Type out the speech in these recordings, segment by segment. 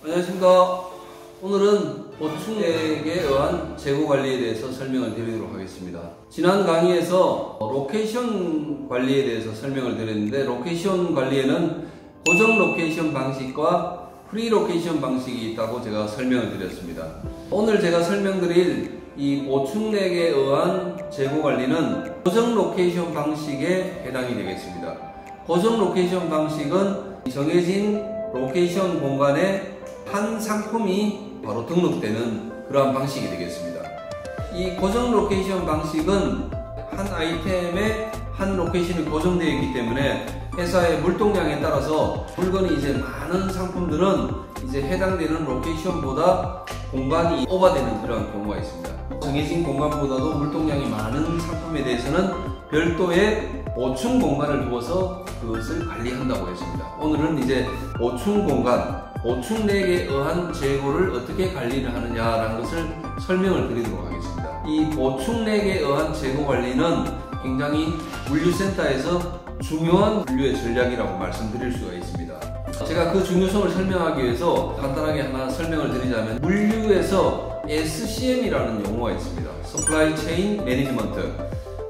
안녕하십니까. 오늘은 보충액에 의한 재고 관리에 대해서 설명을 드리도록 하겠습니다. 지난 강의에서 로케이션 관리에 대해서 설명을 드렸는데, 로케이션 관리에는 고정 로케이션 방식과 프리 로케이션 방식이 있다고 제가 설명을 드렸습니다. 오늘 제가 설명드릴 이 보충액에 의한 재고 관리는 고정 로케이션 방식에 해당이 되겠습니다. 고정 로케이션 방식은 정해진 로케이션 공간에 한 상품이 바로 등록되는 그러한 방식이 되겠습니다. 이 고정 로케이션 방식은 한 아이템에 한 로케이션이 고정되어 있기 때문에 회사의 물동량에 따라서 물건이 이제 많은 상품들은 이제 해당되는 로케이션보다 공간이 오버되는 그런 경우가 있습니다. 정해진 공간보다도 물동량이 많은 상품에 대해서는 별도의 보충 공간을 두어서 그것을 관리한다고 했습니다. 오늘은 이제 보충 공간, 보충액에 의한 재고를 어떻게 관리를 하느냐라는 것을 설명을 드리도록 하겠습니다. 이 보충액에 의한 재고 관리는 굉장히 물류센터에서 중요한 물류의 전략이라고 말씀드릴 수가 있습니다. 제가 그 중요성을 설명하기 위해서 간단하게 하나 설명을 드리자면, 물류에서 SCM이라는 용어가 있습니다. Supply Chain Management.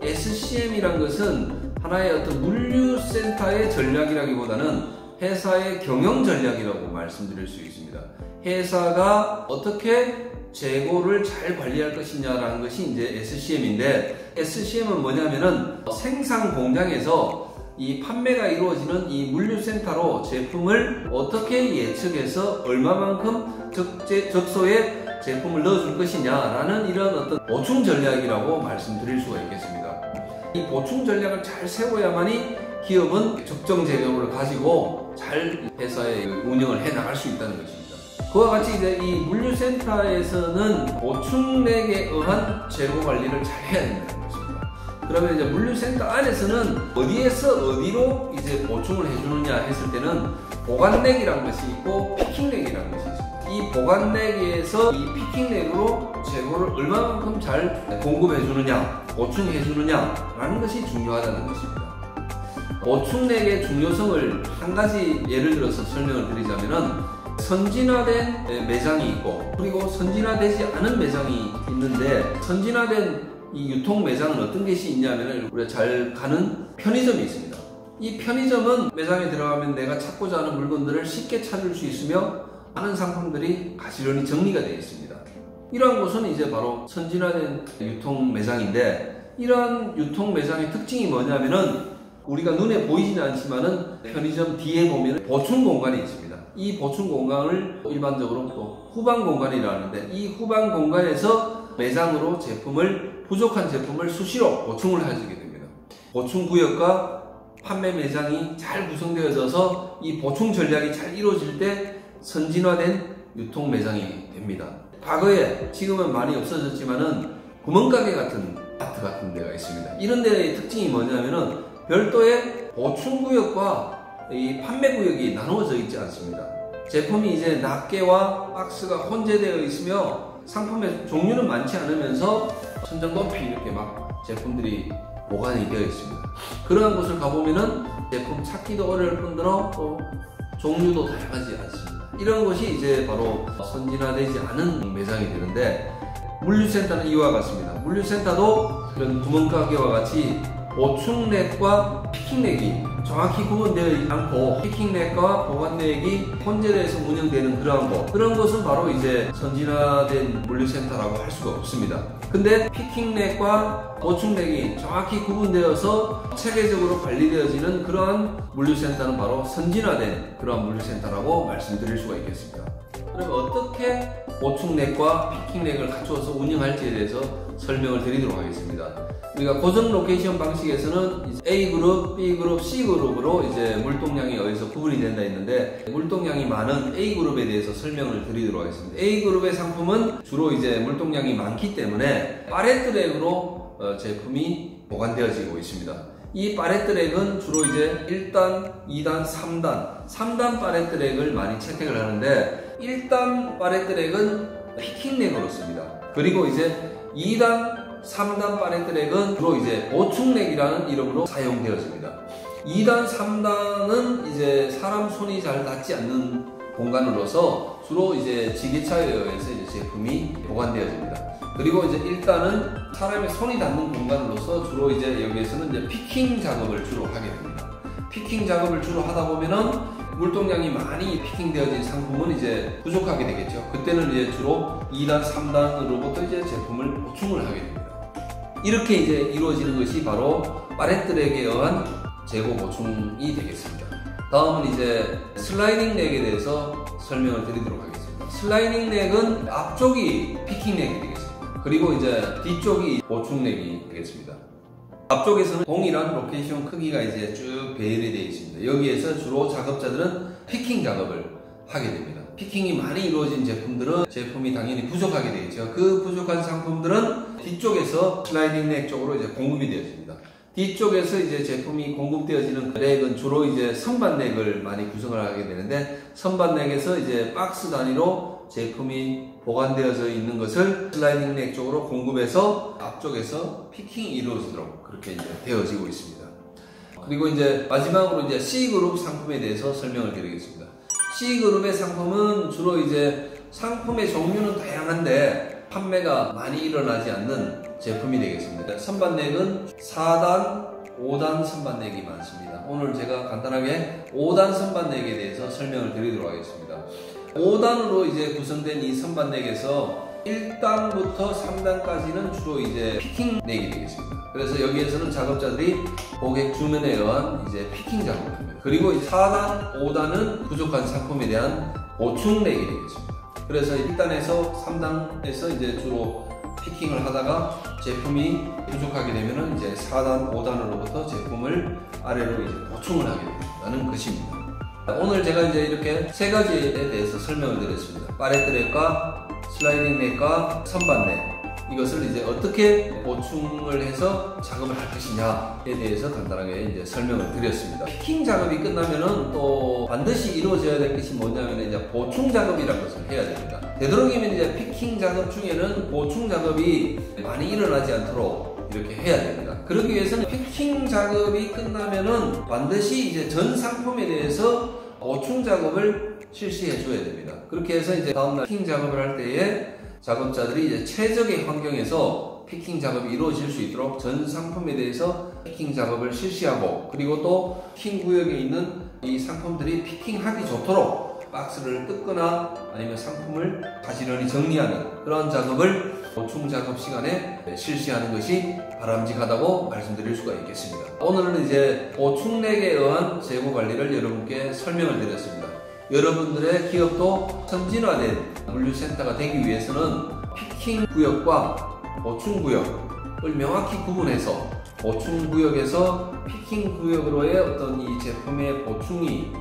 SCM이란 것은 하나의 어떤 물류센터의 전략이라기보다는 회사의 경영 전략이라고 말씀드릴 수 있습니다. 회사가 어떻게 재고를 잘 관리할 것이냐라는 것이 이제 SCM인데, SCM은 뭐냐면은 생산 공장에서 이 판매가 이루어지는 이 물류센터로 제품을 어떻게 예측해서 얼마만큼 적소에 제품을 넣어줄 것이냐라는 이런 어떤 보충 전략이라고 말씀드릴 수가 있겠습니다. 이 보충 전략을 잘 세워야만이 기업은 적정 재고를 가지고 잘 회사의 운영을 해 나갈 수 있다는 것입니다. 그와 같이 이제 이 물류센터에서는 보충액에 의한 재고 관리를 잘 해야 된다는 것입니다. 그러면 이제 물류센터 안에서는 어디에서 어디로 이제 보충을 해주느냐 했을 때는 보관렉이라는 것이 있고 피킹렉이라는 것이 있습니다. 이 보관렉에서 이 피킹렉으로 재고를 얼마만큼 잘 공급해 주느냐, 보충해 주느냐라는 것이 중요하다는 것입니다. 보충액의 중요성을 한 가지 예를 들어서 설명을 드리자면은, 선진화된 매장이 있고 그리고 선진화되지 않은 매장이 있는데, 선진화된 이 유통 매장은 어떤 것이 있냐면 우리가 잘 가는 편의점이 있습니다. 이 편의점은 매장에 들어가면 내가 찾고자 하는 물건들을 쉽게 찾을 수 있으며 많은 상품들이 가지런히 정리가 되어 있습니다. 이러한 곳은 이제 바로 선진화된 유통 매장인데, 이러한 유통 매장의 특징이 뭐냐면은 우리가 눈에 보이지는 않지만은 편의점 뒤에 보면 보충 공간이 있습니다. 이 보충 공간을 일반적으로 또 후방 공간이라 하는데, 이 후방 공간에서 매장으로 부족한 제품을 수시로 보충을 해주게 됩니다. 보충 구역과 판매 매장이 잘 구성되어져서 이 보충 전략이 잘 이루어질 때 선진화된 유통 매장이 됩니다. 과거에, 지금은 많이 없어졌지만은 구멍가게 같은 마트 같은 데가 있습니다. 이런 데의 특징이 뭐냐면은 별도의 보충 구역과 이 판매 구역이 나누어져 있지 않습니다. 제품이 이제 낱개와 박스가 혼재되어 있으며 상품의 종류는 많지 않으면서 천장 높이 이렇게 막 제품들이 보관이 되어 있습니다. 그러한 곳을 가보면은 제품 찾기도 어려울 뿐더러 또 종류도 다양하지 않습니다. 이런 것이 이제 바로 선진화되지 않은 매장이 되는데, 물류센터는 이와 같습니다. 물류센터도 이런 구멍가게와 같이 보충렉과 피킹렉이 정확히 구분되어 않고, 피킹렉과 보관렉이 혼재돼서 운영되는 그런 것은 바로 이제 선진화된 물류센터라고 할 수가 없습니다. 근데 피킹렉과 보충렉이 정확히 구분되어서 체계적으로 관리되어지는 그러한 물류센터는 바로 선진화된 그러한 물류센터라고 말씀드릴 수가 있겠습니다. 그러면 어떻게 보충렉과 피킹렉을 갖추어서 운영할지에 대해서 설명을 드리도록 하겠습니다. 우리가 고정 로케이션 방식에서는 A그룹, B그룹, C그룹으로 이제 물동량이 어디서 구분이 된다 했는데, 물동량이 많은 A그룹에 대해서 설명을 드리도록 하겠습니다. A그룹의 상품은 주로 이제 물동량이 많기 때문에 팔레트랙으로 제품이 보관되어지고 있습니다. 이 팔레트랙은 주로 이제 1단, 2단, 3단 팔레트랙을 많이 채택을 하는데, 1단 팔레트랙은 피킹렉으로 씁니다. 그리고 이제 2단, 3단 팔레트랙은 주로 이제 보충렉이라는 이름으로 사용되어집니다. 2단, 3단은 이제 사람 손이 잘 닿지 않는 공간으로서 주로 이제 지게차에 의해서 이제 제품이 보관되어집니다. 그리고 이제 일단은 사람의 손이 닿는 공간으로서 주로 이제 여기에서는 이제 피킹 작업을 주로 하게 됩니다. 피킹 작업을 주로 하다 보면은 물동량이 많이 피킹되어진 상품은 이제 부족하게 되겠죠. 그때는 이제 주로 2단, 3단으로부터 이제 제품을 보충을 하게 됩니다. 이렇게 이제 이루어지는 것이 바로 팔렛들에게 의한 재고 보충이 되겠습니다. 다음은 이제 슬라이딩 넥에 대해서 설명을 드리도록 하겠습니다. 슬라이딩 넥은 앞쪽이 피킹 넥이 되겠습니다. 그리고 이제 뒤쪽이 보충 넥이 되겠습니다. 앞쪽에서는 동일한 로케이션 크기가 이제 쭉 배열이 되어 있습니다. 여기에서 주로 작업자들은 피킹 작업을 하게 됩니다. 피킹이 많이 이루어진 제품들은 제품이 당연히 부족하게 되겠죠. 그 부족한 상품들은 뒤쪽에서 슬라이딩 넥 쪽으로 이제 공급이 되어집니다. 뒤쪽에서 이제 제품이 공급되어지는 넥은 주로 이제 선반 넥을 많이 구성을 하게 되는데, 선반 넥에서 이제 박스 단위로 제품이 보관되어져 있는 것을 슬라이딩 넥 쪽으로 공급해서 앞쪽에서 피킹이 이루어지도록 그렇게 이제 되어지고 있습니다. 그리고 이제 마지막으로 이제 C그룹 상품에 대해서 설명을 드리겠습니다. C그룹의 상품은 주로 이제 상품의 종류는 다양한데 판매가 많이 일어나지 않는 제품이 되겠습니다. 선반넥은 4단, 5단 선반넥이 많습니다. 오늘 제가 간단하게 5단 선반넥에 대해서 설명을 드리도록 하겠습니다. 5단으로 이제 구성된 이 선반넥에서 1단부터 3단까지는 주로 이제 피킹 넥이 되겠습니다. 그래서 여기에서는 작업자들이 고객 주문에 의한 이제 피킹 작업을 합니다. 그리고 4단, 5단은 부족한 상품에 대한 보충 넥이 되겠습니다. 그래서 1단에서 3단에서 이제 주로 피킹을 하다가 제품이 부족하게 되면은 이제 4단, 5단으로부터 제품을 아래로 이제 보충을 하게 된다는 것입니다. 오늘 제가 이제 이렇게 세 가지에 대해서 설명을 드렸습니다. 팔렛 넥과 슬라이딩 넥과 선반 넥, 이것을 이제 어떻게 보충을 해서 작업을 할 것이냐에 대해서 간단하게 이제 설명을 드렸습니다. 피킹 작업이 끝나면은 또 반드시 이루어져야 될 것이 뭐냐면 이제 보충 작업이라는 것을 해야 됩니다. 되도록이면 이제 피킹 작업 중에는 보충 작업이 많이 일어나지 않도록 이렇게 해야 됩니다. 그러기 위해서는 피킹 작업이 끝나면은 반드시 이제 전 상품에 대해서 보충 작업을 실시해 줘야 됩니다. 그렇게 해서 이제 다음날 피킹 작업을 할 때에 작업자들이 이제 최적의 환경에서 피킹 작업이 이루어질 수 있도록 전 상품에 대해서 피킹 작업을 실시하고, 그리고 또 피킹 구역에 있는 이 상품들이 피킹하기 좋도록 박스를 뜯거나 아니면 상품을 가지런히 정리하는 그런 작업을 보충 작업 시간에 실시하는 것이 바람직하다고 말씀드릴 수가 있겠습니다. 오늘은 이제 보충 넥에 의한 재고 관리를 여러분께 설명을 드렸습니다. 여러분들의 기업도 선진화된 물류센터가 되기 위해서는 피킹 구역과 보충 구역을 명확히 구분해서 보충 구역에서 피킹 구역으로의 어떤 이 제품의 보충이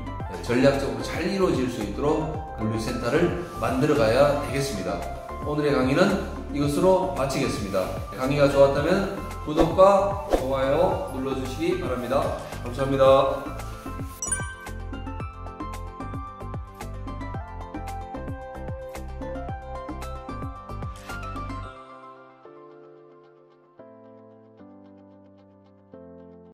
전략적으로 잘 이루어질 수 있도록 물류센터를 만들어 가야 되겠습니다. 오늘의 강의는 이것으로 마치겠습니다. 강의가 좋았다면 구독과 좋아요 눌러주시기 바랍니다. 감사합니다.